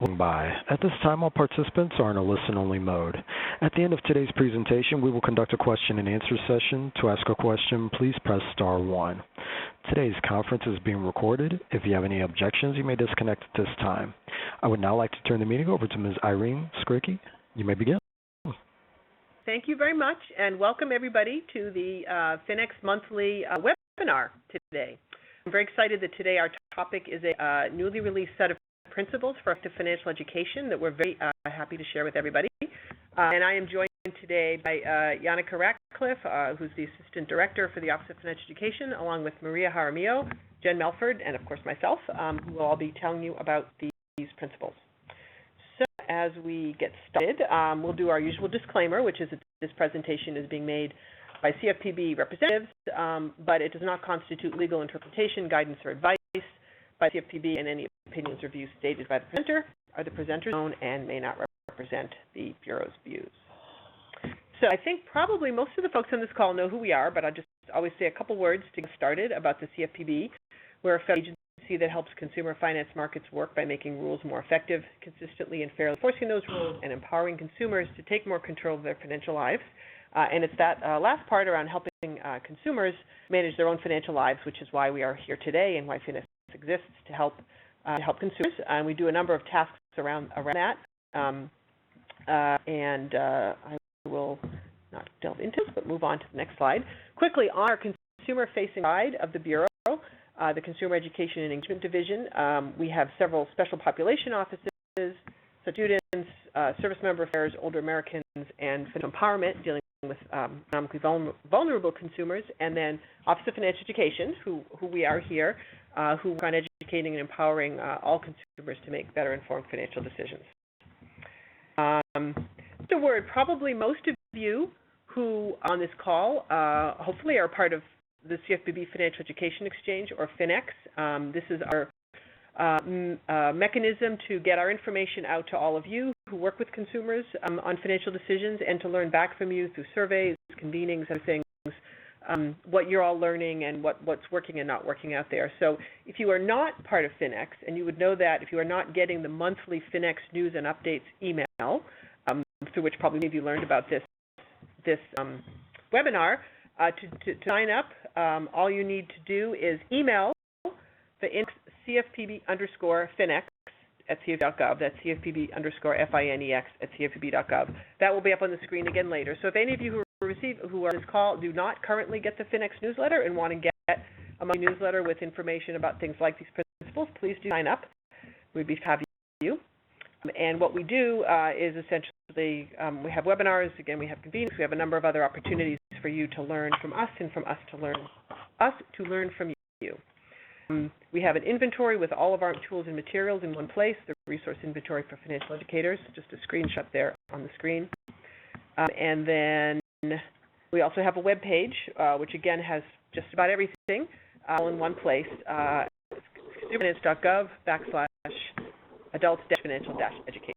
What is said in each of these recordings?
By. At this time, all participants are in a listen-only mode. At the end of today's presentation, we will conduct a question-and-answer session. To ask a question, please press star 1. Today's conference is being recorded. If you have any objections, you may disconnect at this time. I would now like to turn the meeting over to Ms. Irene Skricky. You may begin. Thank you very much, and welcome everybody to the Finex monthly webinar today. I'm very excited that today our topic is a newly released set of principles for effective financial education that we're very happy to share with everybody. And I am joined today by Yannicka Ratcliffe, who's the Assistant Director for the Office of Financial Education, along with Maria Jaramillo, Jen Melford, and of course myself, who will all be telling you about these principles. So as we get started, we'll do our usual disclaimer, which is that this presentation is being made by CFPB representatives, but it does not constitute legal interpretation, guidance, or advice by CFPB, and any opinions or views stated by the presenter are the presenter's own and may not represent the Bureau's views. So I think probably most of the folks on this call know who we are, but I'll just always say a couple words to get started about the CFPB. We're a federal agency that helps consumer finance markets work by making rules more effective, consistently and fairly enforcing those rules, and empowering consumers to take more control of their financial lives. And it's that last part around helping consumers manage their own financial lives, which is why we are here today and why Finex exists to help consumers, and we do a number of tasks around that. I will not delve into this, but move on to the next slide. Quickly, on our consumer-facing side of the Bureau, the Consumer Education and Engagement Division, we have several special population offices, students, service member affairs, older Americans, and financial empowerment, dealing with economically vulnerable consumers, and then Office of Financial Education, who we are here, who work on educating and empowering all consumers to make better informed financial decisions. The word, probably most of you who on this call hopefully are part of the CFPB Financial Education Exchange, or Finex. This is our mechanism to get our information out to all of you who work with consumers on financial decisions, and to learn back from you through surveys, convenings, and things, what you're all learning and what's working and not working out there. So if you are not part of Finex, and you would know that if you are not getting the monthly Finex news and updates email, through which probably many of you learned about this webinar, to sign up, all you need to do is email the CFPB_Finex at CFPB.gov. That's CFPB_FINEX at CFPB.gov. That will be up on the screen again later. So if any of you who are on this call do not currently get the Finex newsletter and want to get a monthly newsletter with information about things like these principles, please do sign up. We'd be happy to have you. And what we do is essentially we have webinars. Again, we have convenience. We have a number of other opportunities for you to learn from us, and from us to learn from you. We have an inventory with all of our tools and materials in one place, the resource inventory for financial educators, just a screenshot there on the screen. And then we also have a web page, which again has just about everything all in one place, consumerfinance.gov/adults-financial-education.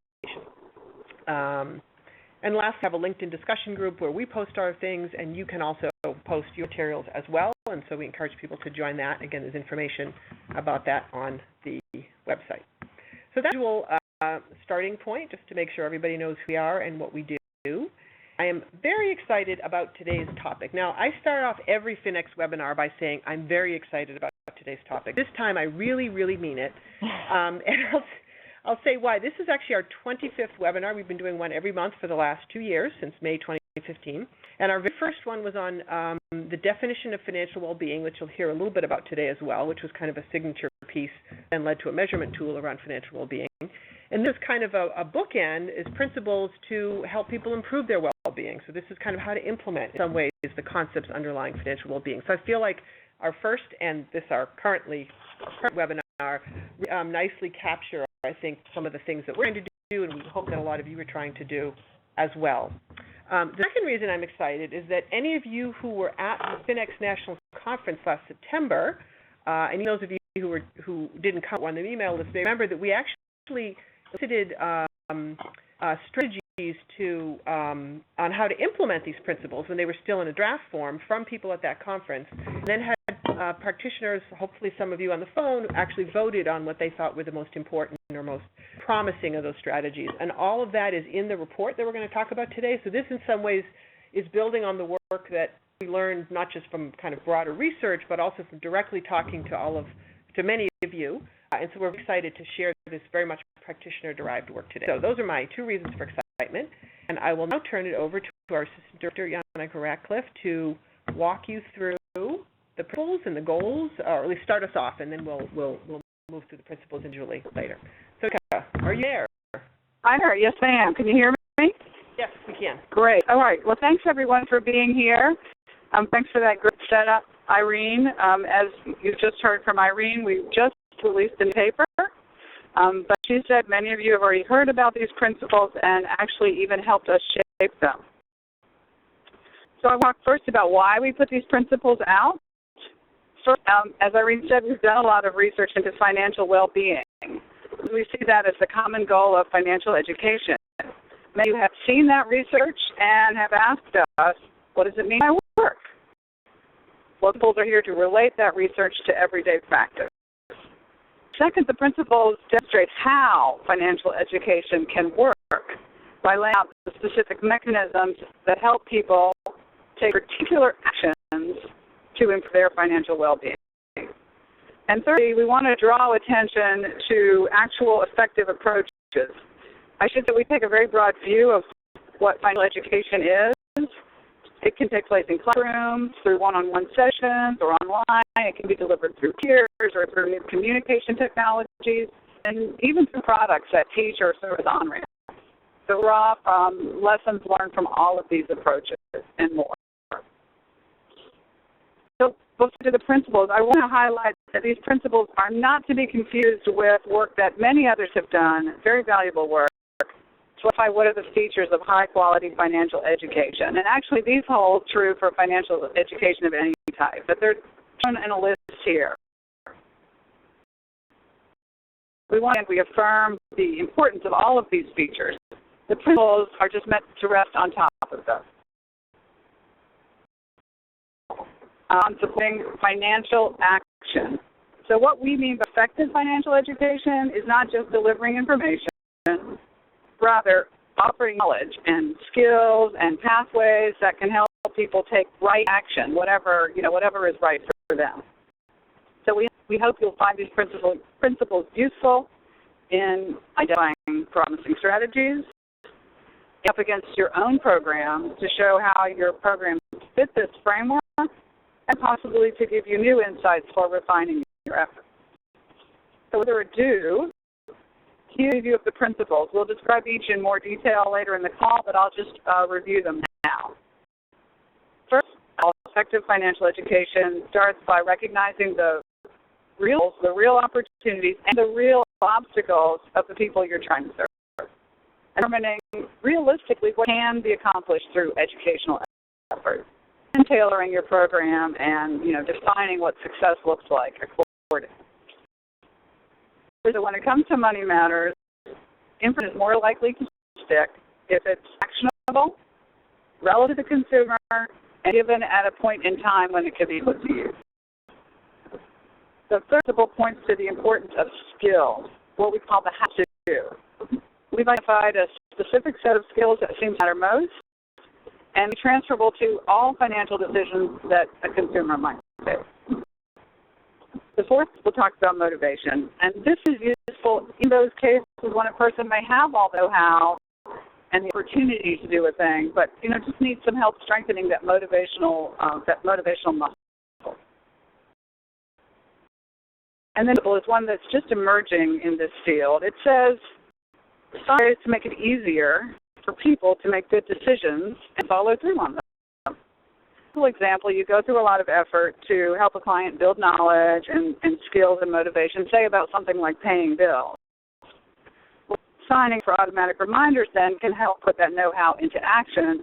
And last, we have a LinkedIn discussion group where we post our things, and you can also post your materials as well. And so we encourage people to join that. Again, there's information about that on the website. So that's a starting point, just to make sure everybody knows who we are and what we do. I am very excited about today's topic. Now, I start off every Finex webinar by saying I'm very excited about today's topic. This time, I really, really mean it. And I'll say why. This is actually our 25th webinar. We've been doing one every month for the last 2 years, since May 2015. And our very first one was on the definition of financial well-being, which you'll hear a little bit about today as well, which was kind of a signature piece and led to a measurement tool around financial well-being. And this kind of a bookend is principles to help people improve their well-being. So this is kind of how to implement, in some ways, the concepts underlying financial well-being. So I feel like our first and our current webinar nicely capture, I think, some of the things that we're trying to do, and we hope that a lot of you are trying to do as well. The second reason I'm excited is that any of you who were at the Finex National Conference last September, and those of you who didn't come on the email list, may remember that we actually listed strategies on how to implement these principles when they were still in a draft form from people at that conference, and then had practitioners, hopefully some of you on the phone, actually voted on what they thought were the most important or most promising of those strategies. And all of that is in the report that we're going to talk about today. So this in some ways is building on the work that we learned not just from kind of broader research, but also from directly talking to many of you. And so we're excited to share this very much practitioner-derived work today. So those are my 2 reasons for excitement. And I will now turn it over to our Assistant Director, Jana Ratcliffe, to walk you through the principles and the goals, or at least start us off, and then we'll move through the principles individually later. So, Jana, are you there? I'm here. Yes, I am. Can you hear me? Yes, we can. Great. All right. Well, thanks, everyone, for being here. Thanks for that great setup, Irene. As you just heard from Irene, we just released a paper. But she said many of you have already heard about these principles and actually even helped us shape them. So I'll talk first about why we put these principles out. First, as Irene said, we've done a lot of research into financial well-being. We see that as the common goal of financial education. Many of you have seen that research and have asked us, what does it mean by work? Well, principles are here to relate that research to everyday practice. Second, the principles demonstrate how financial education can work by laying out the specific mechanisms that help people take particular actions to improve their financial well-being. And thirdly, we want to draw attention to actual effective approaches. I should say we take a very broad view of what financial education is. It can take place in classrooms, through one-on-one sessions, or online. It can be delivered through peers or through new communication technologies, and even through products that teach or serve as on-ramps. So draw from lessons learned from all of these approaches and more. So before to the principles, I want to highlight that these principles are not to be confused with work that many others have done, very valuable work, to identify what are the features of high-quality financial education. And actually, these hold true for financial education of any type, but they're shown in a list here. We affirm the importance of all of these features. The principles are just meant to rest on top of them. On supporting financial action. So what we mean by effective financial education is not just delivering information, rather offering knowledge and skills and pathways that can help people take right action, whatever is right for them. So we hope you'll find these principles useful in identifying promising strategies, up against your own program to show how your program fit this framework, and possibly to give you new insights for refining your efforts. So without ado, here's a review of the principles. We'll describe each in more detail later in the call, but I'll just review them now. First, effective financial education starts by recognizing the real opportunities and the real obstacles of the people you're trying to serve, and determining realistically what can be accomplished through educational efforts, and tailoring your program and defining what success looks like accordingly. So when it comes to money matters, information is more likely to stick if it's actionable, relevant to the consumer, and given at a point in time when it can be put to use. The third principle points to the importance of skills, what we call the how-to. We've identified a specific set of skills that seem to matter most and be transferable to all financial decisions that a consumer might face. The fourth, we'll talk about motivation, and this is useful in those cases when a person may have all the know-how and the opportunity to do a thing, but just needs some help strengthening that motivational muscle. And then is one that's just emerging in this field. It says some ways to make it easier for people to make good decisions and follow through on them. For example, you go through a lot of effort to help a client build knowledge and skills and motivation, say about something like paying bills. Signing for automatic reminders then can help put that know-how into action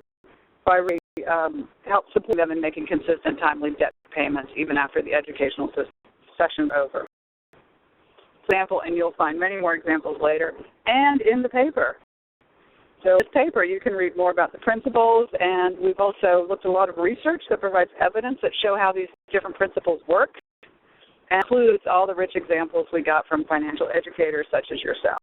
by help support them in making consistent, timely debt payments even after the educational session is over. Example, and you'll find many more examples later, and in the paper. So in this paper, you can read more about the principles, and we've also looked at a lot of research that provides evidence that show how these different principles work, and includes all the rich examples we got from financial educators such as yourself.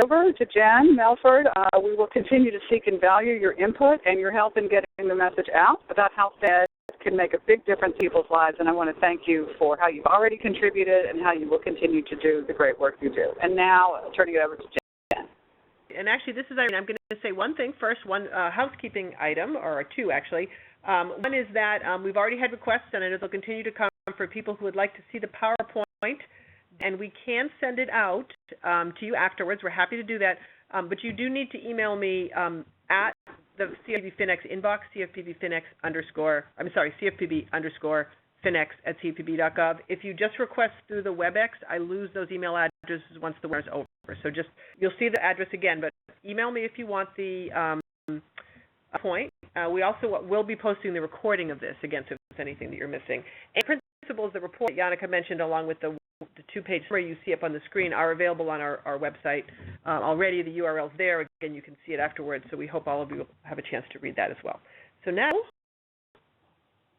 Over to Jen Melford. We will continue to seek and value your input and your help in getting the message out about how Fed can make a big difference in people's lives, and I want to thank you for how you've already contributed and how you will continue to do the great work you do. And now, turning it over to Jen. And actually, this is Irene. I'm going to say one thing first, one housekeeping item, or two actually. One is that we've already had requests, and I know they'll continue to come for people who would like to see the PowerPoint, and we can send it out to you afterwards. We're happy to do that, but you do need to email me at the CFPB Finex inbox, CFPB_Finex@cfpb.gov. If you just request through the WebEx, I lose those email addresses once the webinar's over. So just, you'll see the address again, but email me if you want the point. We also will be posting the recording of this, again, so if there's anything that you're missing. And principles, the report that Janneke mentioned, along with the two-page summary you see up on the screen, are available on our website already. The URL's there. Again, you can see it afterwards, so we hope all of you have a chance to read that as well. So now,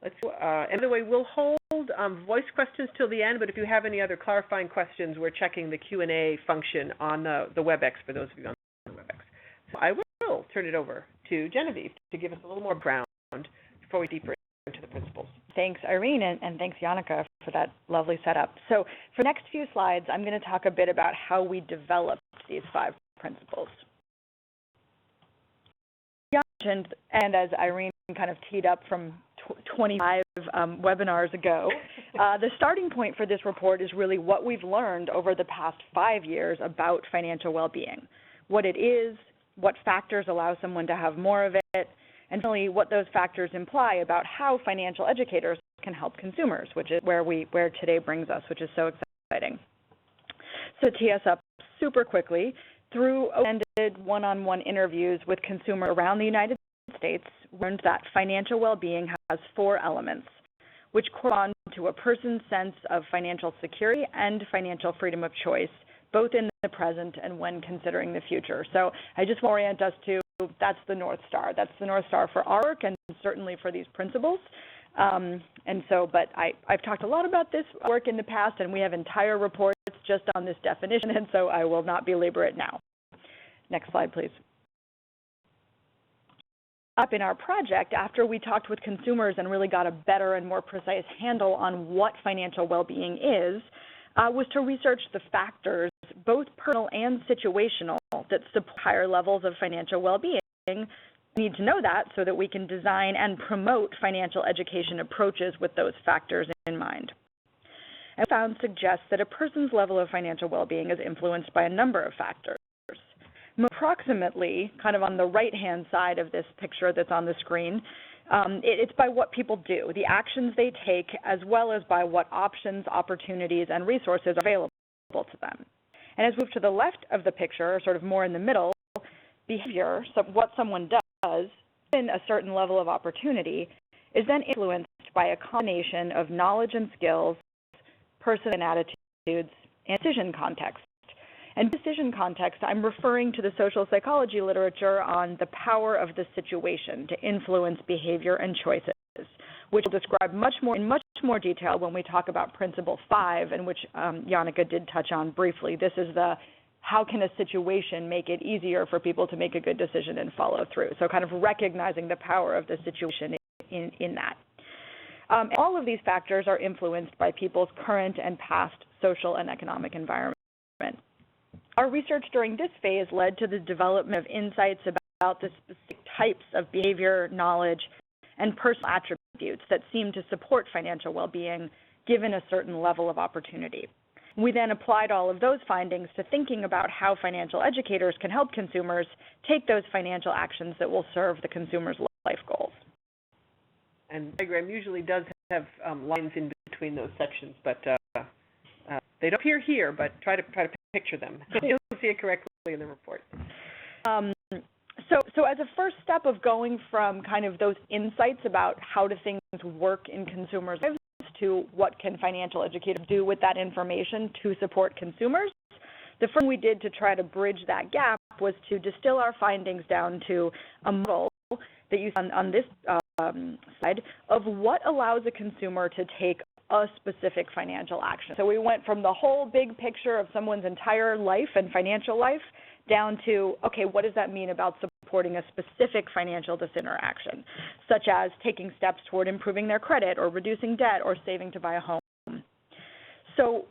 let's and by the way, we'll hold voice questions till the end, but if you have any other clarifying questions, we're checking the Q&A function on the WebEx for those of you on the WebEx. So I will turn it over to Genevieve to give us a little more background before we deeper into the principles. Thanks, Irene, and thanks, Janneke, for that lovely setup. So for the next few slides, I'm going to talk a bit about how we developed these 5 principles. And as Irene kind of teed up from 25 webinars ago, the starting point for this report is really what we've learned over the past 5 years about financial well-being, what it is, what factors allow someone to have more of it, and finally what those factors imply about how financial educators can help consumers, which is where today brings us, which is so exciting. So to tee us up super quickly, through open-ended one-on-one interviews with consumers around the United States, we learned that financial well-being has 4 elements, which correspond to a person's sense of financial security and financial freedom of choice, both in the present and when considering the future. So I just want to orient us to that's the North Star. That's the North Star for our work and certainly for these principles. But I've talked a lot about this work in the past, and we have entire reports just on this definition, and so I will not belabor it now. Next slide, please. Up in our project, after we talked with consumers and really got a better and more precise handle on what financial well-being is, was to research the factors, both personal and situational, that support higher levels of financial well-being. We need to know that so that we can design and promote financial education approaches with those factors in mind. And found suggests that a person's level of financial well-being is influenced by a number of factors. Approximately, kind of on the right-hand side of this picture that's on the screen, it's by what people do, the actions they take, as well as by what options, opportunities, and resources are available to them. And as we move to the left of the picture, or sort of more in the middle, behavior, so what someone does in a certain level of opportunity, is then influenced by a combination of knowledge and skills, person and attitudes, and decision context. And decision context, I'm referring to the social psychology literature on the power of the situation to influence behavior and choices, which we'll describe in much more detail when we talk about Principle 5, and which Janneke did touch on briefly. This is the how can a situation make it easier for people to make a good decision and follow through. So kind of recognizing the power of the situation in that. All of these factors are influenced by people's current and past social and economic environment. Our research during this phase led to the development of insights about the specific types of behavior, knowledge, and personal attributes that seem to support financial well-being given a certain level of opportunity. We then applied all of those findings to thinking about how financial educators can help consumers take those financial actions that will serve the consumer's life goals. And the diagram usually does have lines in between those sections, but they don't appear here, but try to picture them. You'll see it correctly in the report. So as a first step of going from kind of those insights about how do things work in consumers' lives to what can financial educators do with that information to support consumers, The first thing we did to try to bridge that gap was to distill our findings down to a model that you see on this slide of what allows a consumer to take a specific financial action. So we went from the whole big picture of someone's entire life and financial life down to, okay, what does that mean about supporting a specific financial decision or action, such as taking steps toward improving their credit or reducing debt or saving to buy a home. So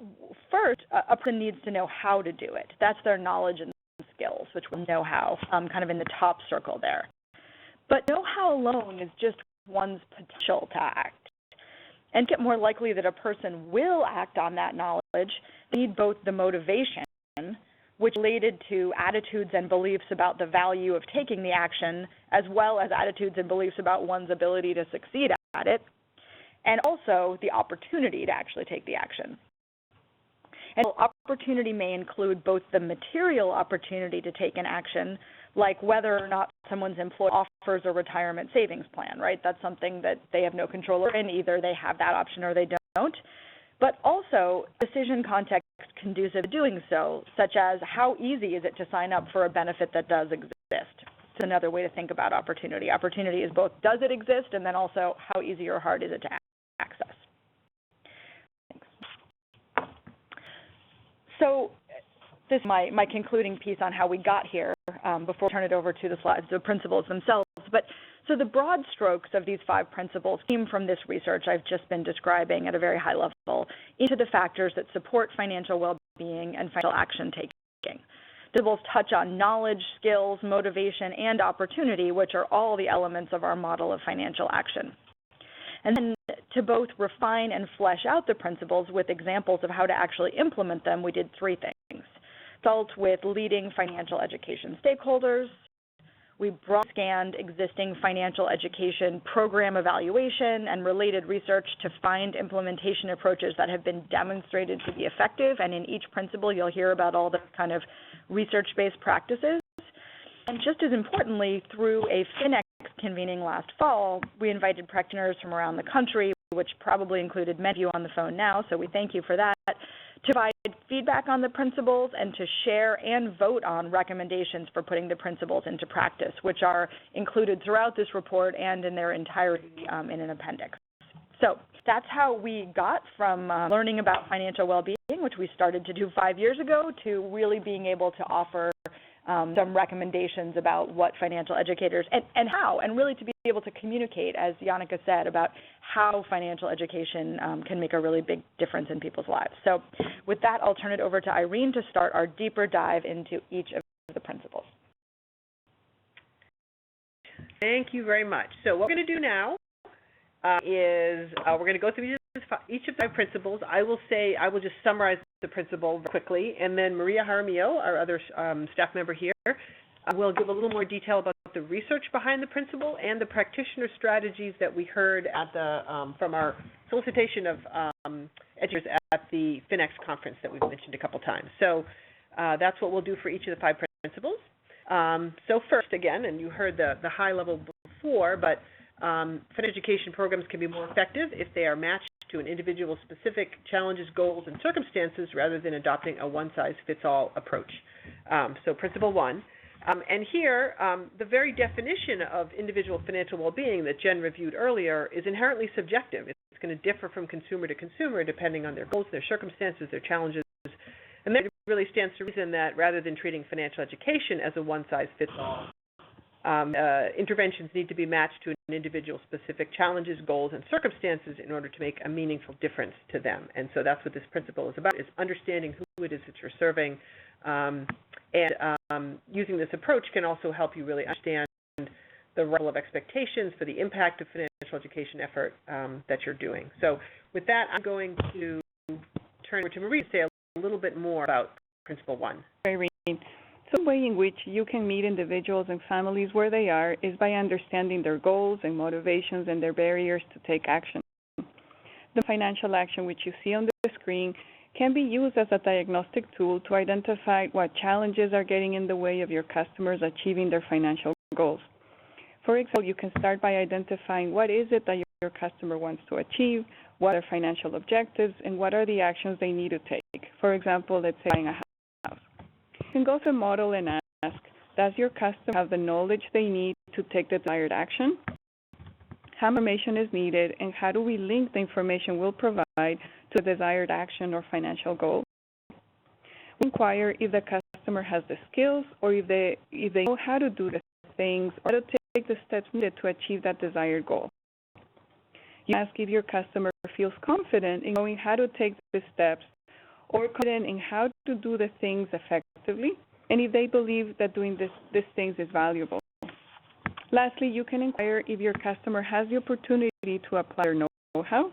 first, a person needs to know how to do it. That's their knowledge and skills, which we know how, kind of in the top circle there. But know-how alone is just one's potential to act. And get more likely that a person will act on that knowledge, they need both the motivation, which related to attitudes and beliefs about the value of taking the action, as well as attitudes and beliefs about one's ability to succeed at it, and also the opportunity to actually take the action. And opportunity may include both the material opportunity to take an action, like whether or not someone's employer offers a retirement savings plan, right? That's something that they have no control over, and either they have that option or they don't. But also decision context conducive to doing so, such as how easy is it to sign up for a benefit that does exist? It's another way to think about opportunity. Opportunity is both does it exist, and then also how easy or hard is it to access. Thanks. So this is my concluding piece on how we got here before I turn it over to the slides, the principles themselves. But so the broad strokes of these 5 principles came from this research I've just been describing at a very high level into the factors that support financial well-being and financial action taking. The principles touch on knowledge, skills, motivation, and opportunity, which are all the elements of our model of financial action. And then to both refine and flesh out the principles with examples of how to actually implement them, we did 3 things. Consult with leading financial education stakeholders. We broad scanned existing financial education program evaluation and related research to find implementation approaches that have been demonstrated to be effective. And in each principle, you'll hear about all the kind of research-based practices. And just as importantly, through a Finex convening last fall, we invited practitioners from around the country, which probably included many of you on the phone now, so we thank you for that, to provide feedback on the principles and to share and vote on recommendations for putting the principles into practice, which are included throughout this report and in their entirety in an appendix. So that's how we got from learning about financial well-being, which we started to do 5 years ago, to really being able to offer some recommendations about what financial educators and really to be able to communicate, as Yannicka said, about how financial education can make a really big difference in people's lives. So with that, I'll turn it over to Irene to start our deeper dive into each of the principles. Thank you very much. So what we're going to do now is we're going to go through each of the 5 principles. I will just summarize the principle quickly, and then Maria Jaramillo, our other staff member here, will give a little more detail about the research behind the principle and the practitioner strategies that we heard at the from our solicitation of educators at the Finex conference that we've mentioned a couple times. So that's what we'll do for each of the 5 principles. So first, again, and you heard the high level before, but financial education programs can be more effective if they are matched to an individual's specific challenges, goals, and circumstances rather than adopting a one-size-fits-all approach. So principle 1. And here, the very definition of individual financial well-being that Jen reviewed earlier is inherently subjective. It's going to differ from consumer to consumer depending on their goals, their circumstances, their challenges. And that really stands to reason that rather than treating financial education as a one-size-fits-all, interventions need to be matched to an individual's specific challenges, goals, and circumstances in order to make a meaningful difference to them. And so that's what this principle is about, is understanding who it is that you're serving. Using this approach can also help you really understand the level of expectations for the impact of financial education effort that you're doing. So with that, I'm going to turn over to Marie to say a little bit more about Principle 1. So the way in which you can meet individuals and families where they are is by understanding their goals and motivations and their barriers to take action. The financial action which you see on the screen can be used as a diagnostic tool to identify what challenges are getting in the way of your customers achieving their financial goals. For example, you can start by identifying what is it that your customer wants to achieve, what are financial objectives, and what are the actions they need to take. For example, let's say buying a house. You can go to the model and ask, does your customer have the knowledge they need to take the desired action? How much information is needed, and how do we link the information we'll provide to the desired action or financial goal? We inquire if the customer has the skills, or if they know how to do the things, or how to take the steps needed to achieve that desired goal. You ask if your customer feels confident in knowing how to take the steps, or confident in how to do the things effectively, and if they believe that doing these things is valuable. Lastly, you can inquire if your customer has the opportunity to apply their know-how,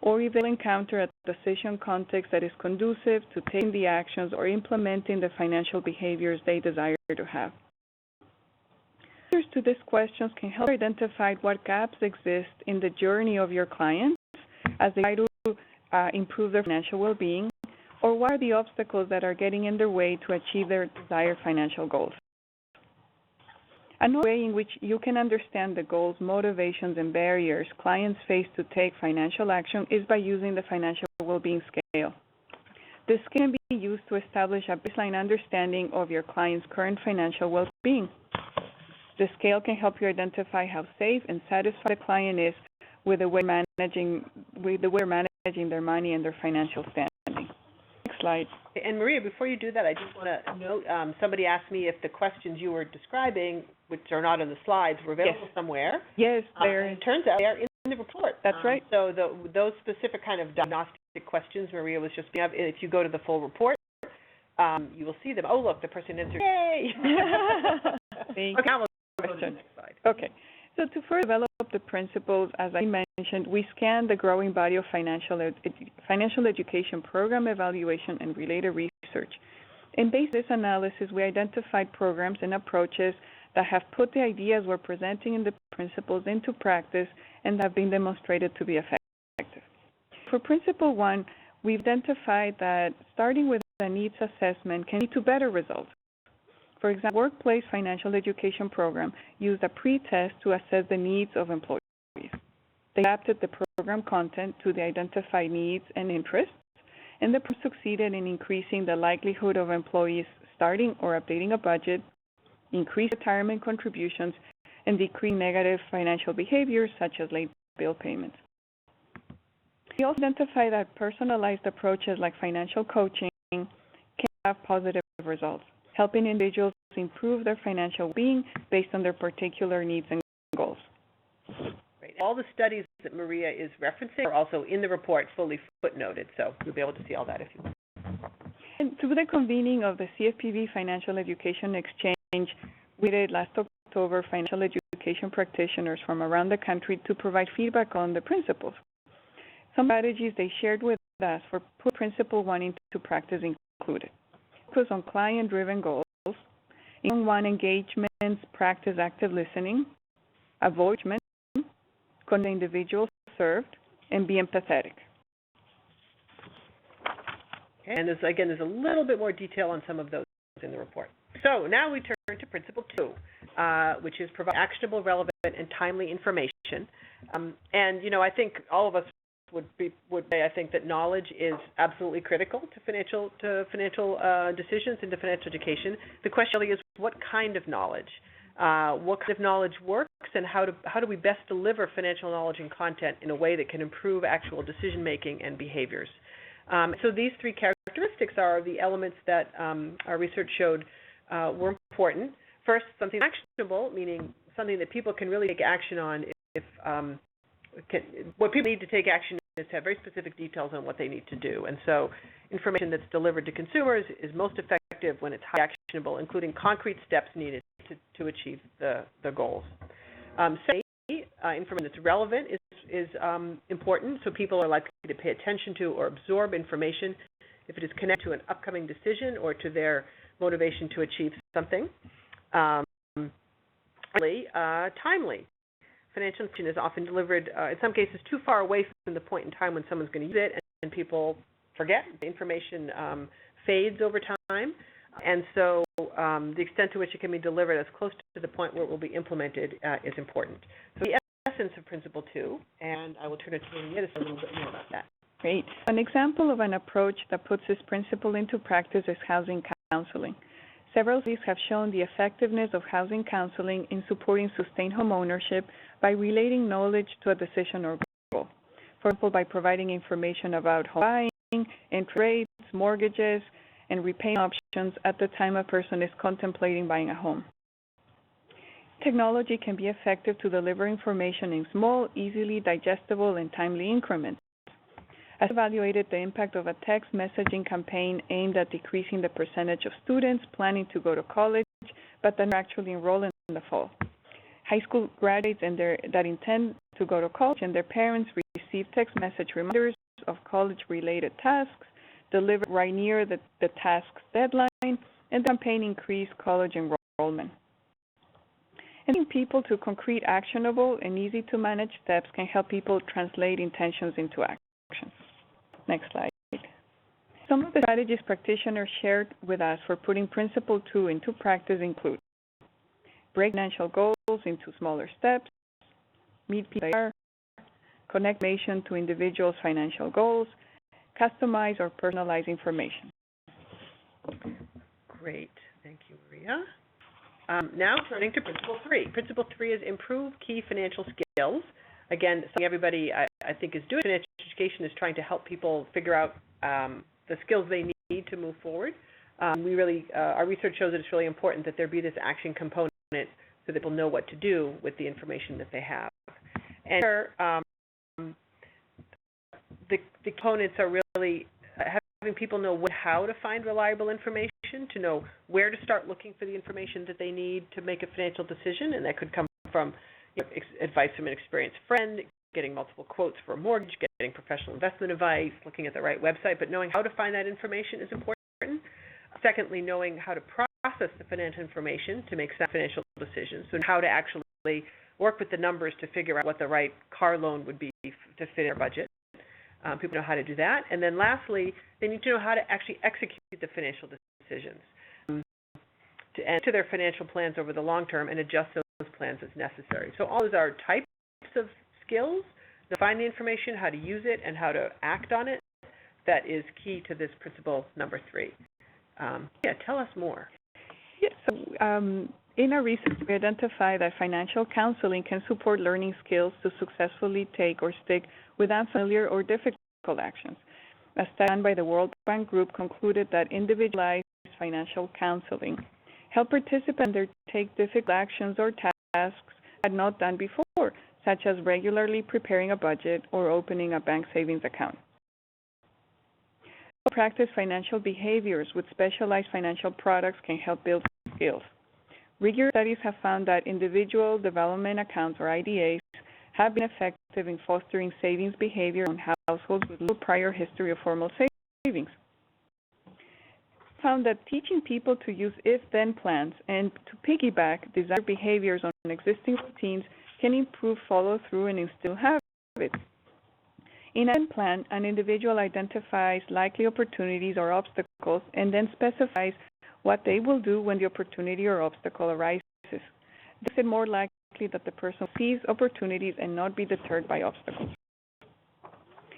or if they'll encounter a decision context that is conducive to taking the actions or implementing the financial behaviors they desire to have. Answers to these questions can help identify what gaps exist in the journey of your clients as they try to improve their financial well-being, or what are the obstacles that are getting in their way to achieve their desired financial goals. Another way in which you can understand the goals, motivations, and barriers clients face to take financial action is by using the financial well-being scale. This can be used to establish a baseline understanding of your client's current financial well-being. The scale can help you identify how safe and satisfied the client is with the way managing their money and their financial standing. Next slide. And Maria, before you do that, I just want to note, somebody asked me if the questions you were describing, which are not on the slides, were available somewhere. Yes, they're. It turns out they are in the report. That's right. So those specific kind of diagnostic questions Maria was just, if you go to the full report, you will see them. Oh, look, the person answered. Yay! Okay, now we'll go to the next slide. Okay. So to further develop the principles, as I mentioned, we scanned the growing body of financial education program evaluation and related research. And based on this analysis, we identified programs and approaches that have put the ideas we're presenting in the principles into practice and have been demonstrated to be effective. For Principle 1, we've identified that starting with a needs assessment can lead to better results. For example, workplace financial education program used a pre-test to assess the needs of employees. They adapted the program content to the identified needs and interests, and the program succeeded in increasing the likelihood of employees starting or updating a budget, increased retirement contributions, and decreasing negative financial behaviors such as late bill payments. We also identified that personalized approaches like financial coaching can have positive results, helping individuals improve their financial being based on their particular needs and goals. Great. All the studies that Maria is referencing are also in the report, fully footnoted, so you'll be able to see all that if you want. And through the convening of the CFPB Financial Education Exchange, we did last October financial education practitioners from around the country to provide feedback on the principles. Some strategies they shared with us for put Principle 1 into practice included focus on client-driven goals, in one engagements, practice active listening, avoid judgment, consider the individual served, and be empathetic. Okay. And there's a little bit more detail on some of those in the report. So now we turn to Principle 2, which is provide actionable, relevant, and timely information. And I think all of us would say I think that knowledge is absolutely critical to financial decisions and to financial education. The question really is what kind of knowledge? What kind of knowledge works, and how do we best deliver financial knowledge and content in a way that can improve actual decision making and behaviors? So these three characteristics are the elements that our research showed were important. First, something actionable, meaning something that people can really take action on. What people need to take action is to have very specific details on what they need to do. And so information that's delivered to consumers is most effective when it's highly actionable, including concrete steps needed to achieve the goals. Secondly, information that's relevant is important, so people are likely to pay attention to or absorb information if it is connected to an upcoming decision or to their motivation to achieve something. Timely. Financial information is often delivered, in some cases, too far away from the point in time when someone's going to use it, and people forget. The information fades over time, and so the extent to which it can be delivered as close to the point where it will be implemented is important. So the essence of Principle 2, and I will turn it to Maria to say a little bit more about that. Great. An example of an approach that puts this principle into practice is housing counseling. Several studies have shown the effectiveness of housing counseling in supporting sustained home ownership by relating knowledge to a decision or goal. For example, by providing information about home buying, interest rates, mortgages, and repayment options at the time a person is contemplating buying a home. Technology can be effective to deliver information in small, easily digestible, and timely increments. As evaluated the impact of a text messaging campaign aimed at decreasing the percentage of students planning to go to college but then actually enroll in the fall. High school graduates that intend to go to college and their parents receive text message reminders of college-related tasks delivered right near the task's deadline, and the campaign increased college enrollment. Getting people to concrete, actionable, and easy-to-manage steps can help people translate intentions into action. Next slide. Some of the strategies practitioners shared with us for putting Principle 2 into practice include break financial goals into smaller steps, meet people where they are, connect information to individuals' financial goals, customize or personalize information. Great. Thank you, Maria. Now turning to Principle 3. Principle 3 is improve key financial skills. Again, something everybody I think is doing in financial education is trying to help people figure out the skills they need to move forward. Our research shows that it's really important that there be this action component so that people know what to do with the information that they have. And the components are really having people know how to find reliable information, to know where to start looking for the information that they need to make a financial decision, and that could come from advice from an experienced friend, getting multiple quotes for a mortgage, getting professional investment advice, looking at the right website, but knowing how to find that information is important. Secondly, knowing how to process the financial information to make sound financial decisions, so how to actually work with the numbers to figure out what the right car loan would be to fit their budget. People know how to do that. And then lastly, they need to know how to actually execute the financial decisions to add to their financial plans over the long term and adjust those plans as necessary. So all those are types of skills. To find the information, how to use it, and how to act on it, that is key to this principle number 3. Tell us more. Yeah, so in our research, we identified that financial counseling can support learning skills to successfully take or stick with unfamiliar or difficult actions. A study done by the World Bank Group concluded that individualized financial counseling helped participants undertake difficult actions or tasks had not done before, such as regularly preparing a budget or opening a bank savings account. Practice financial behaviors with specialized financial products can help build skills. Rigorous studies have found that individual development accounts, or IDAs, have been effective in fostering savings behavior in households with little prior history of formal savings. Found that teaching people to use if-then plans and to piggyback desired behaviors on existing routines can improve follow-through and instill habits. In an plan, an individual identifies likely opportunities or obstacles and then specifies what they will do when the opportunity or obstacle arises. This makes it more likely that the person sees opportunities and not be deterred by obstacles.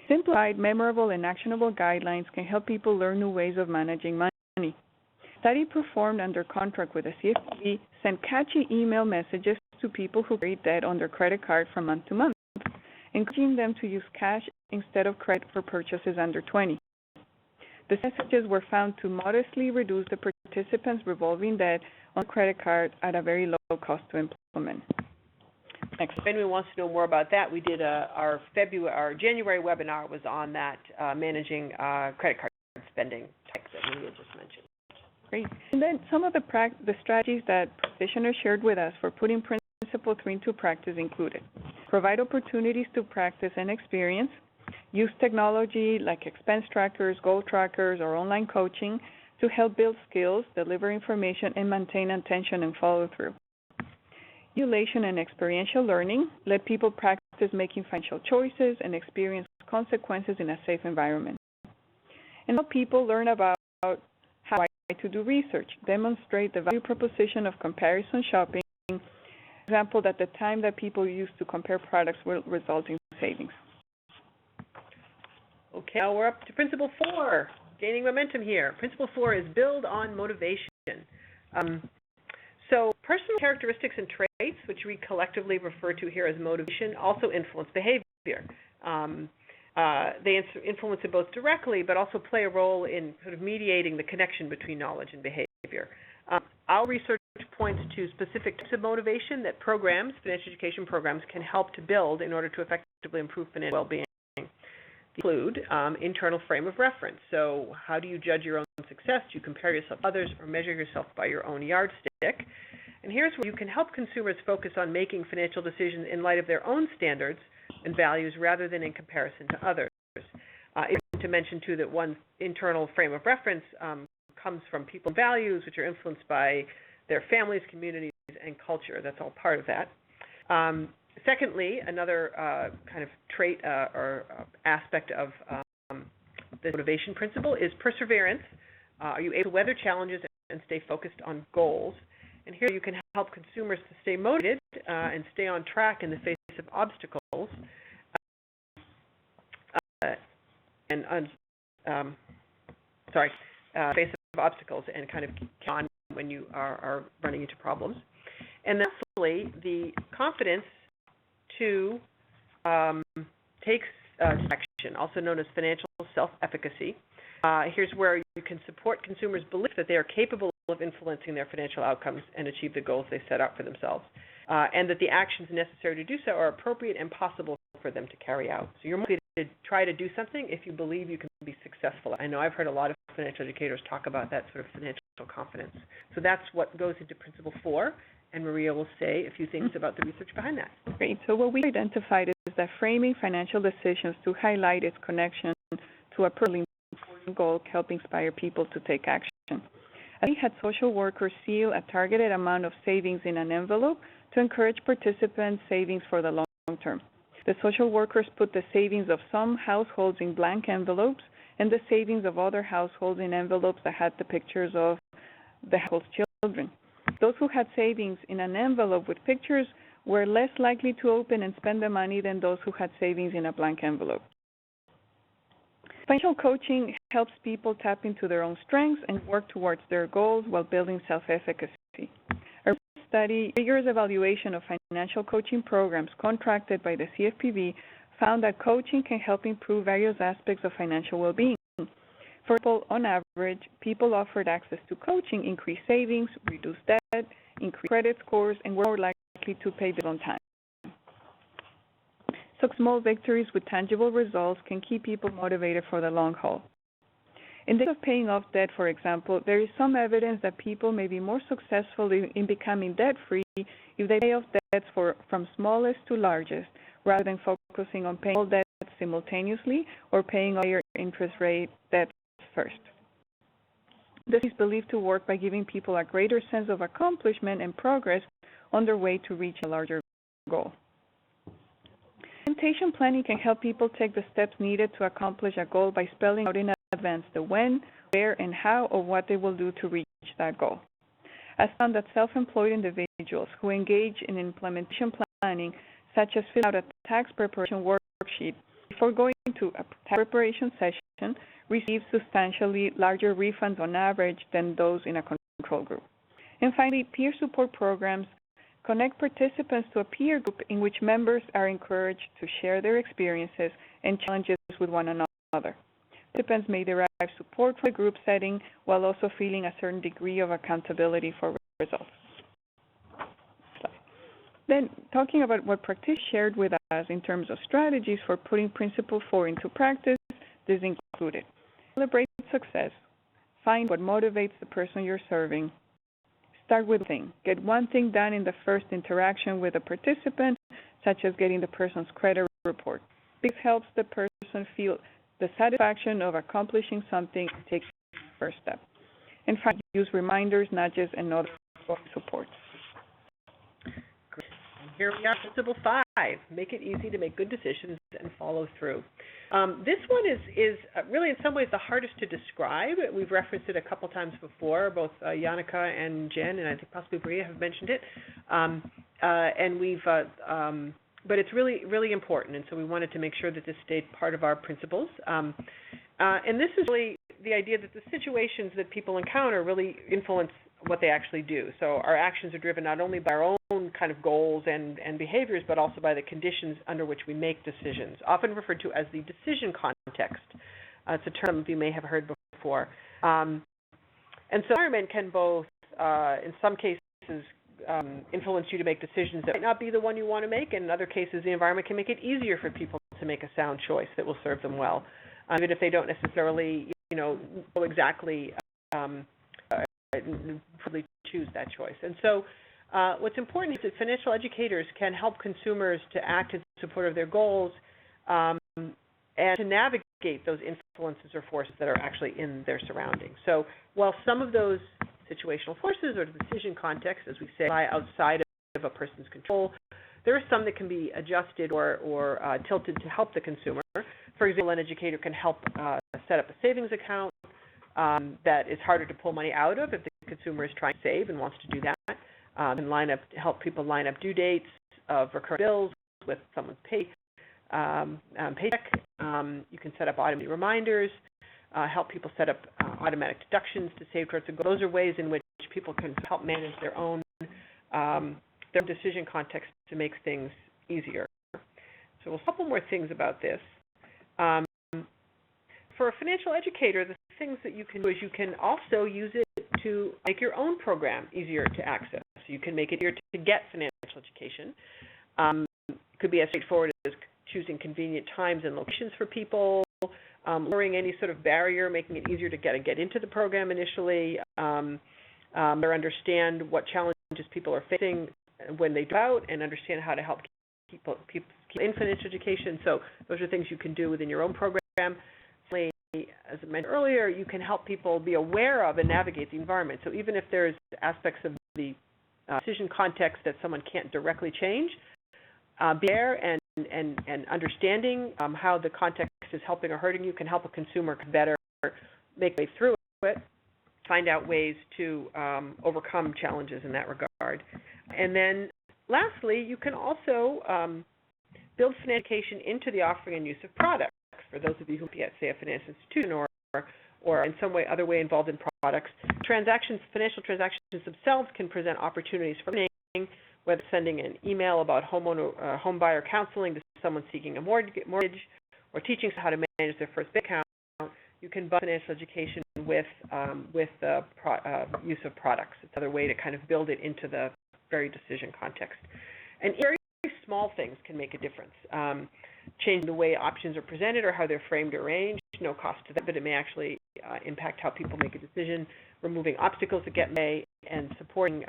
Simplified, memorable, and actionable guidelines can help people learn new ways of managing money. A study performed under contract with the CFPB sent catchy email messages to people who carry debt on their credit card from month to month, encouraging them to use cash instead of credit for purchases under $20. The messages were found to modestly reduce the participants' revolving debt on credit cards at a very low cost to implement. Next. If anyone wants to know more about that, we did our January webinar was on that, managing credit card spending that Maria just mentioned. Great. And then some of the strategies that practitioners shared with us for putting Principle 3 into practice included: provide opportunities to practice and experience, use technology like expense trackers, goal trackers, or online coaching to help build skills, deliver information, and maintain attention and follow-through. Emulation and experiential learning let people practice making financial choices and experience consequences in a safe environment. And help people learn about how to do research, demonstrate the value proposition of comparison shopping, for example, that the time that people use to compare products will result in savings. Okay, now we're up to Principle 4, gaining momentum here. Principle 4 is build on motivation. So personal characteristics and traits, which we collectively refer to here as motivation, also influence behavior. They influence it both directly, but also play a role in sort of mediating the connection between knowledge and behavior. Our research points to specific types of motivation that programs, financial education programs, can help to build in order to effectively improve financial well-being. They include internal frame of reference. So how do you judge your own success? Do you compare yourself to others or measure yourself by your own yardstick? And here's where you can help consumers focus on making financial decisions in light of their own standards and values rather than in comparison to others. It's to mention, too, that one internal frame of reference comes from people and values, which are influenced by their families, communities, and culture. That's all part of that. Secondly, another kind of trait or aspect of the motivation principle is perseverance. Are you able to weather challenges and stay focused on goals? And here you can help consumers to stay motivated and stay on track in the face of obstacles. Face of obstacles and kind of on when you are running into problems. And lastly, the confidence to take action, also known as financial self-efficacy. Here's where you can support consumers' belief that they are capable of influencing their financial outcomes and achieve the goals they set out for themselves, and that the actions necessary to do so are appropriate and possible for them to carry out. So you're motivated to try to do something if you believe you can be successful. I know I've heard a lot of financial educators talk about that sort of financial confidence. So that's what goes into Principle 4, and Maria will say a few things about the research behind that. Great. So what we identified is that framing financial decisions to highlight its connection to a personally important goal help inspire people to take action. We had social workers seal a targeted amount of savings in an envelope to encourage participants' savings for the long term. The social workers put the savings of some households in blank envelopes and the savings of other households in envelopes that had the pictures of the household's children. Those who had savings in an envelope with pictures were less likely to open and spend the money than those who had savings in a blank envelope. Financial coaching helps people tap into their own strengths and work towards their goals while building self-efficacy. A study, rigorous evaluation of financial coaching programs contracted by the CFPB found that coaching can help improve various aspects of financial well-being. For example, on average, people offered access to coaching increased savings, reduced debt, increased credit scores, and were more likely to pay bills on time. So small victories with tangible results can keep people motivated for the long haul. In the case of paying off debt, for example, there is some evidence that people may be more successful in becoming debt-free if they pay off debts from smallest to largest, rather than focusing on paying all debts simultaneously or paying off higher interest rate debts first. This is believed to work by giving people a greater sense of accomplishment and progress on their way to reach a larger goal. Implementation planning can help people take the steps needed to accomplish a goal by spelling out in advance the when, where, and how of what they will do to reach that goal. I found that self-employed individuals who engage in implementation planning, such as filling out a tax preparation worksheet before going to a tax preparation session, receive substantially larger refunds on average than those in a control group. And finally, peer support programs connect participants to a peer group in which members are encouraged to share their experiences and challenges with one another. Participants may derive support from the group setting while also feeling a certain degree of accountability for results. Then, talking about what practitioners shared with us in terms of strategies for putting Principle 4 into practice, this included: celebrate success, find what motivates the person you're serving, start with one thing. Get one thing done in the first interaction with a participant, such as getting the person's credit report. This helps the person feel the satisfaction of accomplishing something and take the first step. And finally, use reminders, nudges, and other support. Here we are, Principle 5, make it easy to make good decisions and follow through. This one is really in some ways the hardest to describe. We've referenced it a couple times before, both Yannicka and Jen, and I think possibly Maria have mentioned it. But it's really, really important, and so we wanted to make sure that this stayed part of our principles. And this is really the idea that the situations that people encounter really influence what they actually do. So our actions are driven not only by our own kind of goals and behaviors, but also by the conditions under which we make decisions, often referred to as the decision context. It's a term you may have heard before. And so the environment can both, in some cases, influence you to make decisions that might not be the one you want to make, and in other cases, the environment can make it easier for people to make a sound choice that will serve them well, even if they don't necessarily, know exactly probably choose that choice. And so what's important is that financial educators can help consumers to act in support of their goals and to navigate those influences or forces that are actually in their surroundings. So while some of those situational forces or decision context, as we say, lie outside of a person's control, there are some that can be adjusted or tilted to help the consumer. For example, an educator can help set up a savings account that is harder to pull money out of if the consumer is trying to save and wants to do that. And help people line up due dates of recurring bills with someone's paycheck. You can set up automated reminders, help people set up automatic deductions to save towards a goal. Those are ways in which people can help manage their own decision context to make things easier. So a couple more things about this. For a financial educator, the things that you can do is you can also use it to make your own program easier to access. So you can make it easier to get financial education. It could be as straightforward as choosing convenient times and locations for people, lowering any sort of barrier, making it easier to get into the program initially, or understand what challenges people are facing when they go out, and understand how to help people in financial education. So those are things you can do within your own program. As I mentioned earlier, you can help people be aware of and navigate the environment. So even if there's aspects of the decision context that someone can't directly change, be there and understanding how the context is helping or hurting you can help a consumer better make way through it, find out ways to overcome challenges in that regard. And then lastly, you can also build financial education into the offering and use of products. For those of you who be at, say, a financial institution or in some way, other way involved in products, financial transactions themselves can present opportunities for learning, whether sending an email about home buyer counseling to someone seeking a mortgage, or teaching how to manage their first bank account. You can build financial education with the use of products. It's another way to kind of build it into the very decision context. And very small things can make a difference. Changing the way options are presented or how they're framed or arranged, no cost to them, but it may actually impact how people make a decision. Removing obstacles that get in the way and supporting,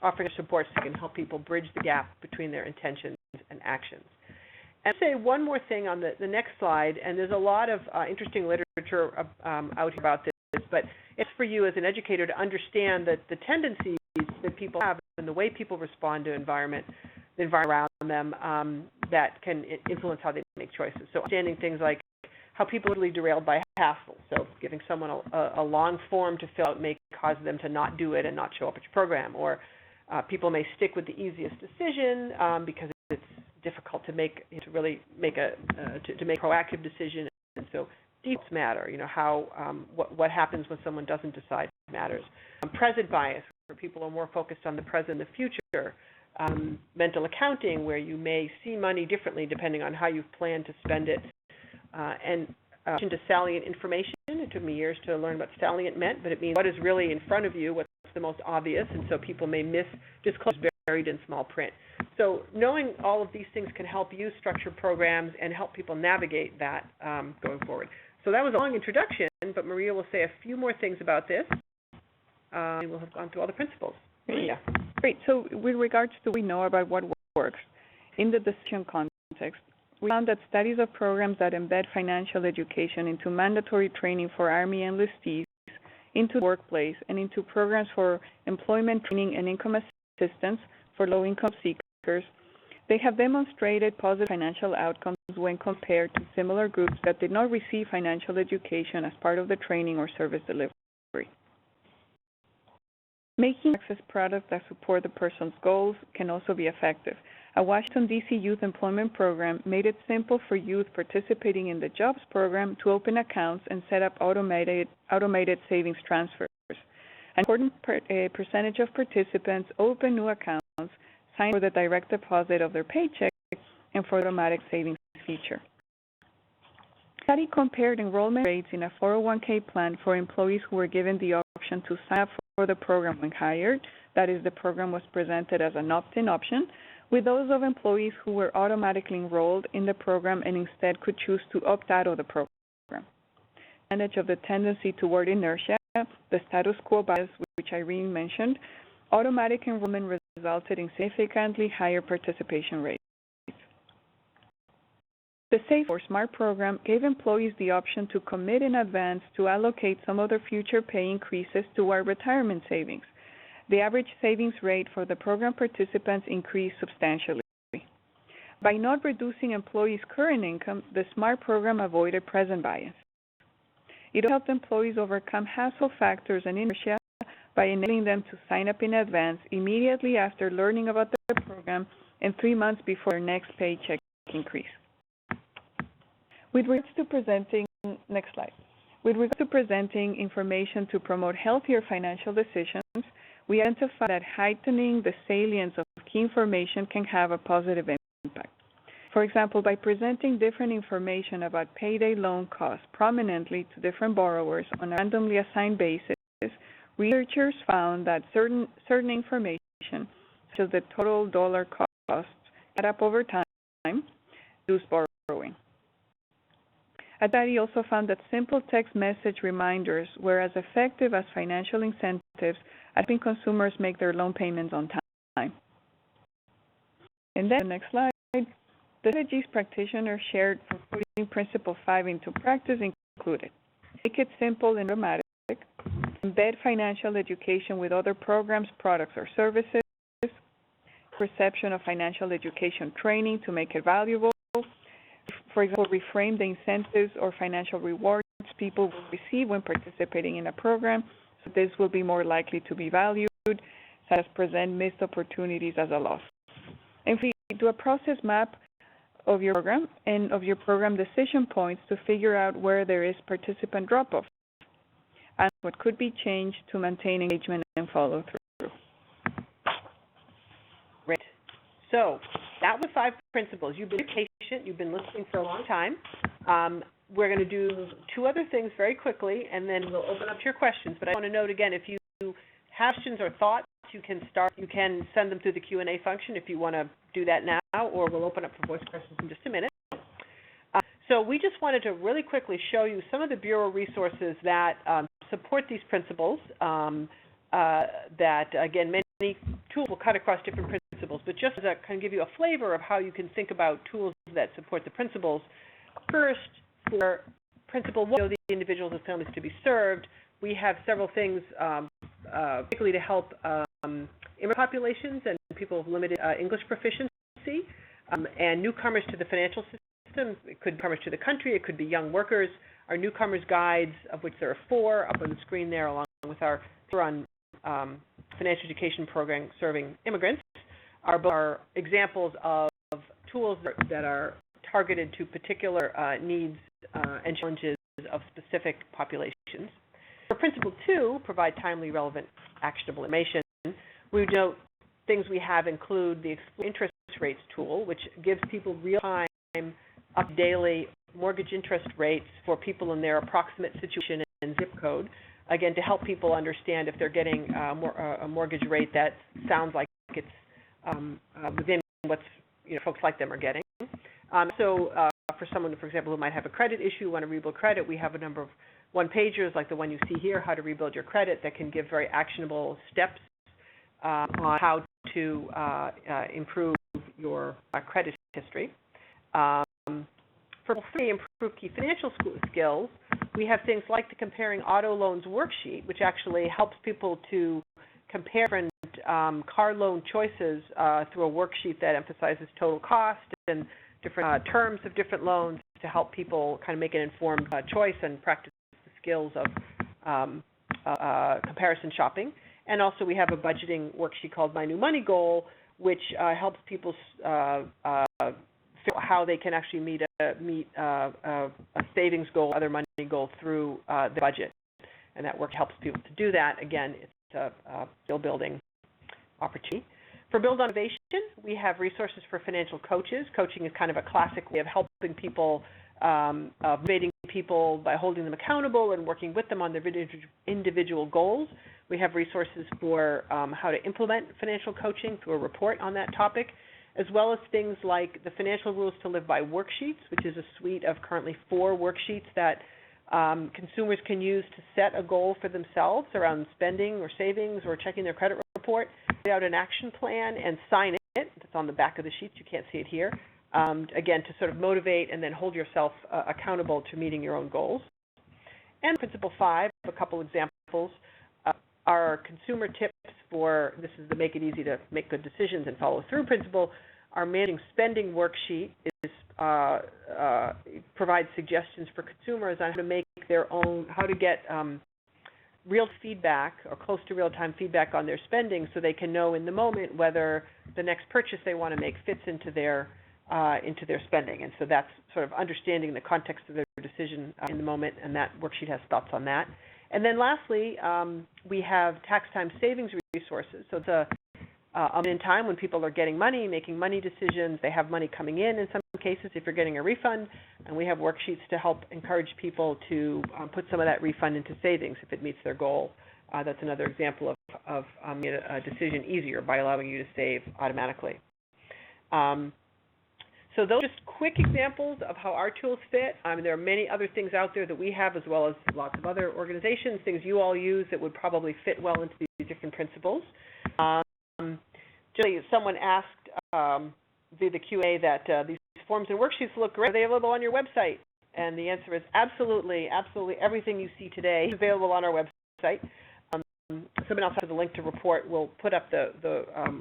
offering supports that can help people bridge the gap between their intentions and actions. And I'll say one more thing on the next slide, and there's a lot of interesting literature out here about this, but it's for you as an educator to understand that the tendencies that people have and the way people respond to the environment around them that can influence how they make choices. So understanding things like how people are really derailed by hassle. So giving someone a long form to fill out may cause them to not do it and not show up at your program. Or people may stick with the easiest decision because it's difficult to make to make a proactive decision. And so details matter. How what happens when someone doesn't decide matters. Present bias, where people are more focused on the present and the future. Mental accounting, where you may see money differently depending on how you've planned to spend it, and to salient information. It took me years to learn what salient meant, but it means what is really in front of you, what's the most obvious, and so people may miss disclosures buried in small print. So knowing all of these things can help you structure programs and help people navigate that going forward. So that was a long introduction, but Maria will say a few more things about this, and we'll have gone through all the principles. Maria. Great. So with regards to what we know about what works in the decision context, we found that studies of programs that embed financial education into mandatory training for Army enlistees, into the workplace, and into programs for employment training and income assistance for low-income seekers, they have demonstrated positive financial outcomes when compared to similar groups that did not receive financial education as part of the training or service delivery. Making access products that support the person's goals can also be effective. A Washington, D.C. youth employment program made it simple for youth participating in the JOBS program to open accounts and set up automated savings transfers. An important percentage of participants open new accounts, sign for the direct deposit of their paycheck, and for the automatic savings feature. The study compared enrollment rates in a 401k plan for employees who were given the option to sign up for the program when hired, that is, the program was presented as an opt-in option, with those of employees who were automatically enrolled in the program and instead could choose to opt out of the program. Advantage of the tendency toward inertia, the status quo bias, which Irene mentioned, automatic enrollment resulted in significantly higher participation rates. The Save or SMART program gave employees the option to commit in advance to allocate some of their future pay increases to our retirement savings. The average savings rate for the program participants increased substantially. By not reducing employees' current income, the SMART program avoided present bias. It helped employees overcome hassle factors and inertia by enabling them to sign up in advance immediately after learning about the program and 3 months before their next paycheck increase. With regards to presenting, next slide. With regards to presenting information to promote healthier financial decisions, we identify that heightening the salience of key information can have a positive impact. For example, by presenting different information about payday loan costs prominently to different borrowers on a randomly assigned basis, researchers found that certain information, such as the total dollar costs, add up over time, reduce borrowing. A study also found that simple text message reminders were as effective as financial incentives at helping consumers make their loan payments on time. And then, the next slide. The strategies practitioners shared for putting Principle 5 into practice included: make it simple and automatic, embed financial education with other programs, products, or services, perception of financial education training to make it valuable. For example, reframe the incentives or financial rewards people will receive when participating in a program, so this will be more likely to be valued, such as present missed opportunities as a loss. And do a process map of your program and of your program decision points to figure out where there is participant drop-off and what could be changed to maintain engagement and follow through. Great. So that was 5 principles. You've been patient. You've been listening for a long time. We're going to do 2 other things very quickly, and then we'll open up to your questions. But I want to note again, if you have questions or thoughts, you can send them through the Q&A function if you want to do that now, or we'll open up for voice questions in just a minute. So we just wanted to really quickly show you some of the Bureau resources that support these principles, that, again, many tools will cut across different principles, but just to kind of give you a flavor of how you can think about tools that support the principles. First, for Principle 1, the individuals and families to be served, we have several things, particularly to help immigrant populations and people with limited English proficiency, and newcomers to the financial system. It could be newcomers to the country. It could be young workers. Our newcomers guides, of which there are 4 up on the screen there, along with our financial education program serving immigrants, are examples of tools that are targeted to particular needs and challenges of specific populations. For Principle 2, provide timely, relevant, actionable information. We note things we have include the interest rates tool, which gives people real-time, daily mortgage interest rates for people in their approximate situation and zip code, again, to help people understand if they're getting a mortgage rate that sounds like it's within what folks like them are getting. So for someone, for example, who might have a credit issue, want to rebuild credit, we have a number of one-pagers like the one you see here, How to Rebuild Your Credit, that can give very actionable steps on how to improve your credit history. For 3, improve key financial skills, we have things like the Comparing Auto Loans worksheet, which actually helps people to compare different car loan choices through a worksheet that emphasizes total cost and different terms of different loans to help people kind of make an informed choice and practice the skills of comparison shopping. And also we have a budgeting worksheet called My New Money Goal, which helps people figure out how they can actually meet a savings goal, other money goal through the budget. And that work helps people to do that. Again, it's a skill-building opportunity. For Build on Innovation, we have resources for financial coaches. Coaching is kind of a classic way of helping people, motivating people by holding them accountable and working with them on their individual goals. We have resources for how to implement financial coaching through a report on that topic, as well as things like the Financial Rules to Live By worksheets, which is a suite of currently 4 worksheets that consumers can use to set a goal for themselves around spending or savings or checking their credit report, lay out an action plan and sign it. It's on the back of the sheets. You can't see it here. Again, to sort of motivate and then hold yourself accountable to meeting your own goals. And Principle 5, a couple examples, our consumer tips for, this is the make it easy to make good decisions and follow through principle. Our managing spending worksheet is provides suggestions for consumers on how to make their own, how to get real feedback or close to real-time feedback on their spending so they can know in the moment whether the next purchase they want to make fits into their spending. And so that's sort of understanding the context of their decision in the moment, and that worksheet has thoughts on that. And then lastly, we have tax time savings resources. So it's a in time when people are getting money, making money decisions, they have money coming in some cases if you're getting a refund, and we have worksheets to help encourage people to put some of that refund into savings if it meets their goal. That's another example of making a decision easier by allowing you to save automatically. So those are just quick examples of how our tools fit. There are many other things out there that we have, as well as lots of other organizations, things you all use that would probably fit well into these different principles. Julie, someone asked via the QA that these forms and worksheets look great. Are they available on your website? And the answer is absolutely, absolutely. Everything you see today is available on our website. Someone else has a link to report. We'll put up the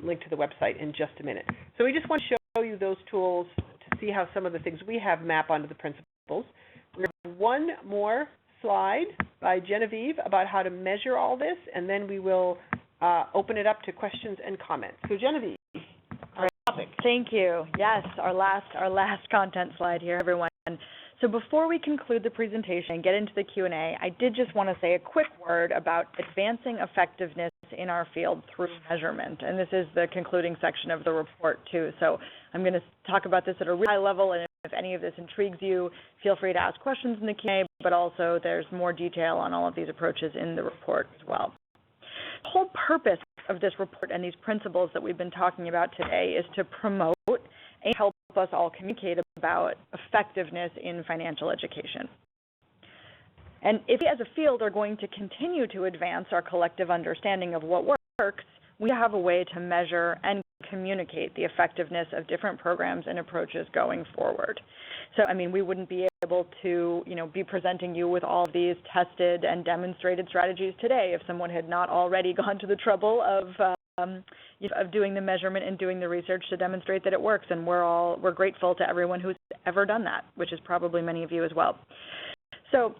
link to the website in just a minute. So we just want to show you those tools to see how some of the things we have map onto the principles. We have one more slide by Genevieve about how to measure all this, and then we will open it up to questions and comments. So Genevieve, our topic. Thank you. Yes, our last content slide here, everyone. So before we conclude the presentation and get into the Q&A, I did just want to say a quick word about advancing effectiveness in our field through measurement. And this is the concluding section of the report, too. So I'm going to talk about this at a really high level, and if any of this intrigues you, feel free to ask questions in the Q&A, but also there's more detail on all of these approaches in the report as well. The whole purpose of this report and these principles that we've been talking about today is to promote and help us all communicate about effectiveness in financial education. And if we as a field are going to continue to advance our collective understanding of what works, we have a way to measure and communicate the effectiveness of different programs and approaches going forward. So, we wouldn't be able to, be presenting you with all of these tested and demonstrated strategies today if someone had not already gone to the trouble of doing the measurement and doing the research to demonstrate that it works. And we're grateful to everyone who's ever done that, which is probably many of you as well. So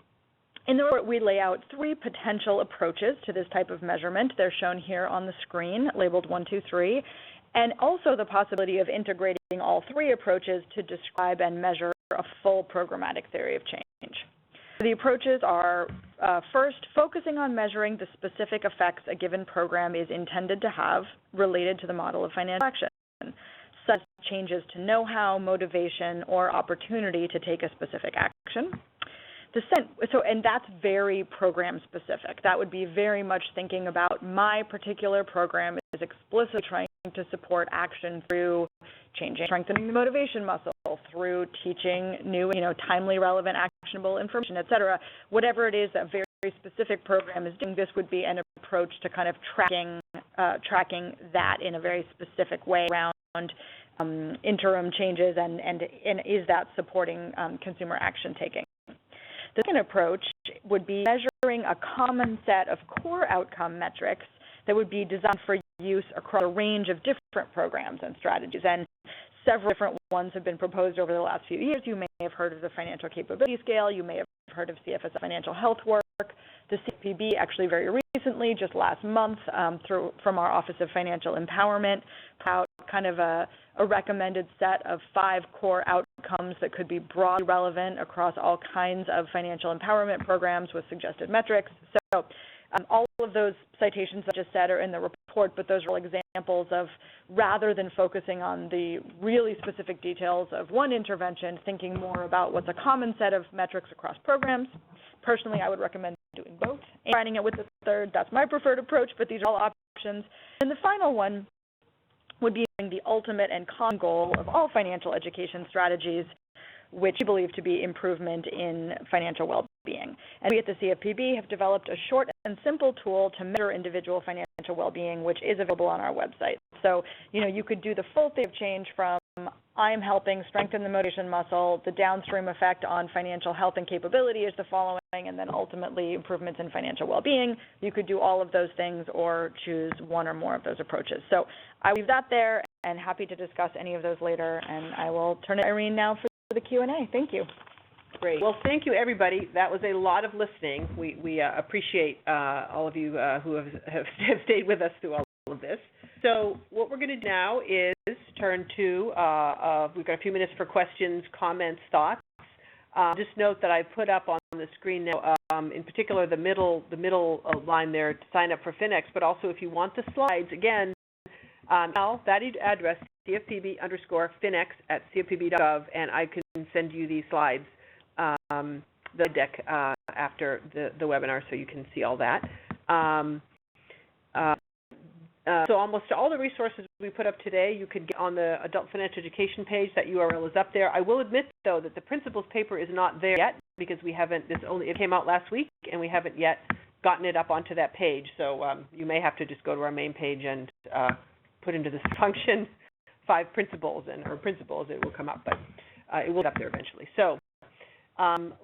in the report, we lay out 3 potential approaches to this type of measurement. They're shown here on the screen, labeled 1, 2, 3, and also the possibility of integrating all 3 approaches to describe and measure a full programmatic theory of change. The approaches are, first, focusing on measuring the specific effects a given program is intended to have related to the model of financial action, such as changes to know-how, motivation, or opportunity to take a specific action. And that's very program specific. That would be very much thinking about my particular program is explicitly trying to support action through strengthening the motivation muscle, through teaching new, timely, relevant, actionable information, et cetera. Whatever it is that very specific program is doing, this would be an approach to kind of tracking that in a very specific way around interim changes and is that supporting consumer action taking. The second approach would be measuring a common set of core outcome metrics that would be designed for use across a range of different programs and strategies. And several different ones have been proposed over the last few years. You may have heard of the Financial Capability Scale. You may have heard of CFS Financial Health Work. The CFPB actually very recently, just last month, from our Office of Financial Empowerment, put out kind of a recommended set of 5 core outcomes that could be broadly relevant across all kinds of financial empowerment programs with suggested metrics. So all of those citations I just said are in the report, but those are examples of, rather than focusing on the really specific details of one intervention, thinking more about what's a common set of metrics across programs. Personally, I would recommend doing both and combining it with the third. That's my preferred approach, but these are all options. And the final one would be the ultimate and common goal of all financial education strategies, which we believe to be improvement in financial well-being. And we at the CFPB have developed a short and simple tool to measure individual financial well-being, which is available on our website. So, you could do the full thing of change from I'm helping strengthen the motivation muscle, the downstream effect on financial health and capability is the following, and then ultimately improvements in financial well-being. You could do all of those things or choose one or more of those approaches. So I leave that there and happy to discuss any of those later, and I will turn it to Irene now for the Q&A. Thank you. Great. Well, thank you, everybody. That was a lot of listening. We appreciate all of you who have stayed with us through all of this. So what we're going to do now is turn to, we've got a few minutes for questions, comments, thoughts. Just note that I put up on the screen now, in particular, the middle line there to sign up for Finex, but also if you want the slides, again, that address, CFPB_Finex@cfpb.gov, and I can send you these slides, the deck after the webinar, so you can see all that. So almost all the resources we put up today, you could get on the Adult Financial Education page. That URL is up there. I will admit, though, that the principles paper is not there yet because we haven't. It came out last week, and we haven't yet gotten it up onto that page. So you may have to just go to our main page and put into this function 5 principles or principles. It will come up, but it will be up there eventually. So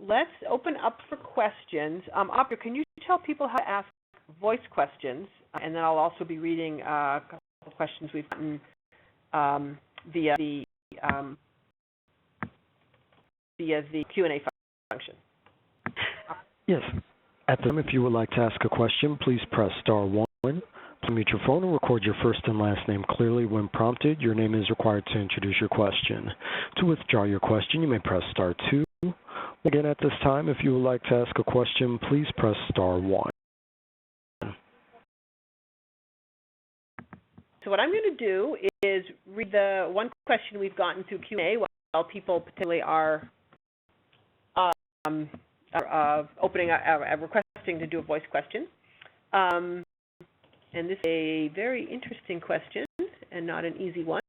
let's open up for questions. Operator, can you tell people how to ask voice questions? And then I'll also be reading a couple of questions we've gotten via the Q&A function. Yes. At the time, if you would like to ask a question, please press star 1. Unmute your phone and record your first and last name clearly when prompted. Your name is required to introduce your question. To withdraw your question, you may press star 2. Again, at this time, if you would like to ask a question, please press star 1. So what I'm going to do is read the one question we've gotten through Q&A while people particularly are requesting to do a voice question. And this is a very interesting question and not an easy one.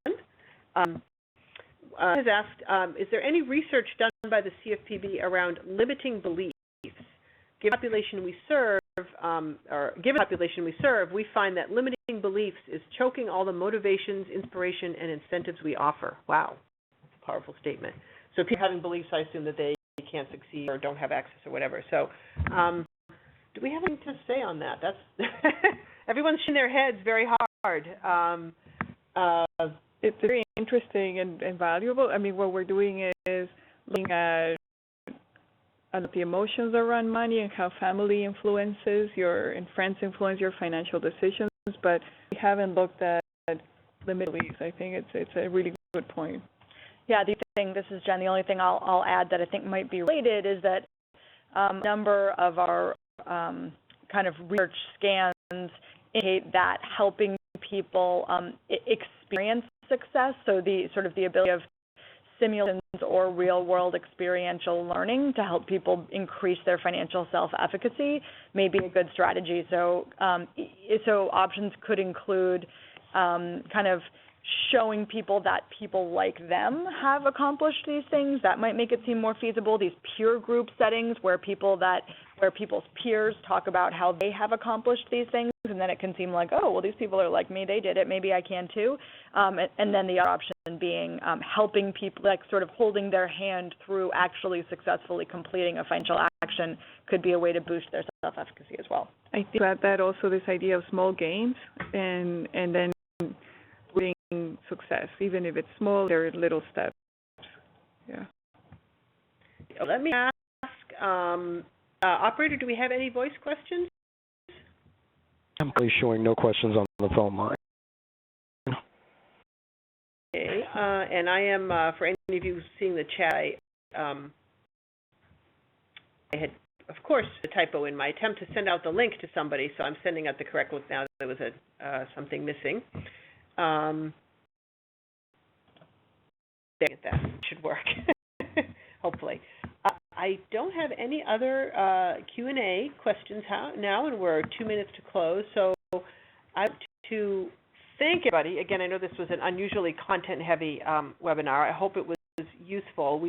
Has asked, is there any research done by the CFPB around limiting beliefs? Given the population we serve, we find that limiting beliefs is choking all the motivations, inspiration, and incentives we offer. Wow, that's a powerful statement. So people having beliefs, I assume that they can't succeed or don't have access or whatever. So do we have anything to say on that? That's everyone's shaking their heads very hard. It's very interesting and valuable. I mean, what we're doing is looking at the emotions around money and how family influences and friends influence your financial decisions, but we haven't looked at limited beliefs. I think it's a really good point. Yeah, this is Jen. The only thing I'll add that I think might be related is that a number of our kind of research scans indicate that helping people experience success, so the ability of simulations or real-world experiential learning to help people increase their financial self-efficacy may be a good strategy. So, so options could include kind of showing people that people like them have accomplished these things. That might make it seem more feasible. These peer group settings where people's peers talk about how they have accomplished these things, and then it can seem like, oh, well, these people are like me, they did it, maybe I can too. And then the other option being helping people, like sort of holding their hand through actually successfully completing a financial action could be a way to boost their self-efficacy as well. I think that also this idea of small gains and then bring success, even if it's small, there are little steps. Yeah. Let me ask, operator, do we have any voice questions? I'm currently showing no questions on the phone line. and I am, for any of you seeing the chat, I had, of course, a typo in my attempt to send out the link to somebody, so I'm sending out the correct one now. There was something missing. That should work, hopefully. I don't have any other Q&A questions now, and we're 2 minutes to close. So I want to thank everybody. Again, I know this was an unusually content-heavy webinar. I hope it was useful.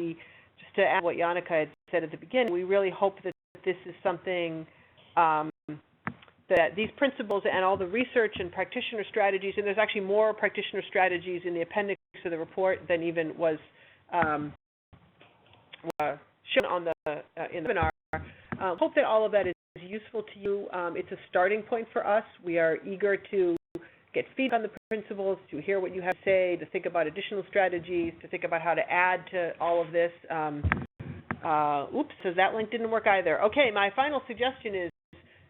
Just to add what Yannicka had said at the beginning, we really hope that this is something that these principles and all the research and practitioner strategies, and there's actually more practitioner strategies in the appendix of the report than even was shown on in the webinar. Hope that all of that is useful to you. It's a starting point for us. We are eager to get feedback on the principles, to hear what you have to say, to think about additional strategies, to think about how to add to all of this. Oops, so that link didn't work either. Okay, my final suggestion is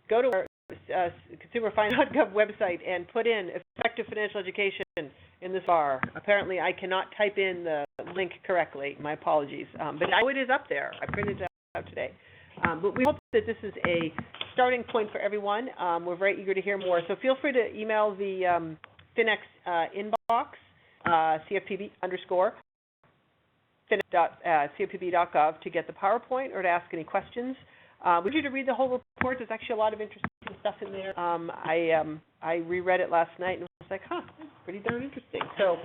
go to our consumerfinance.gov website and put in effective financial education in this bar. Apparently, I cannot type in the link correctly. My apologies. But I know it is up there. I printed it out today. But we hope that this is a starting point for everyone. We're very eager to hear more. So feel free to email the Finex inbox, CFPB_Finex.cfpb.gov to get the PowerPoint or to ask any questions. We want you to read the whole report. There's actually a lot of interesting stuff in there. I reread it last night and was like, that's pretty darn interesting. So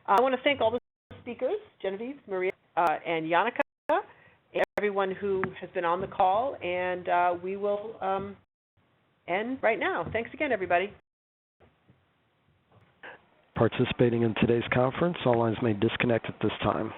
I want to thank all the speakers, Genevieve, Maria, and Yannicka, and everyone who has been on the call. And we will end right now. Thanks again, everybody. Participating in today's conference, all lines may disconnect at this time.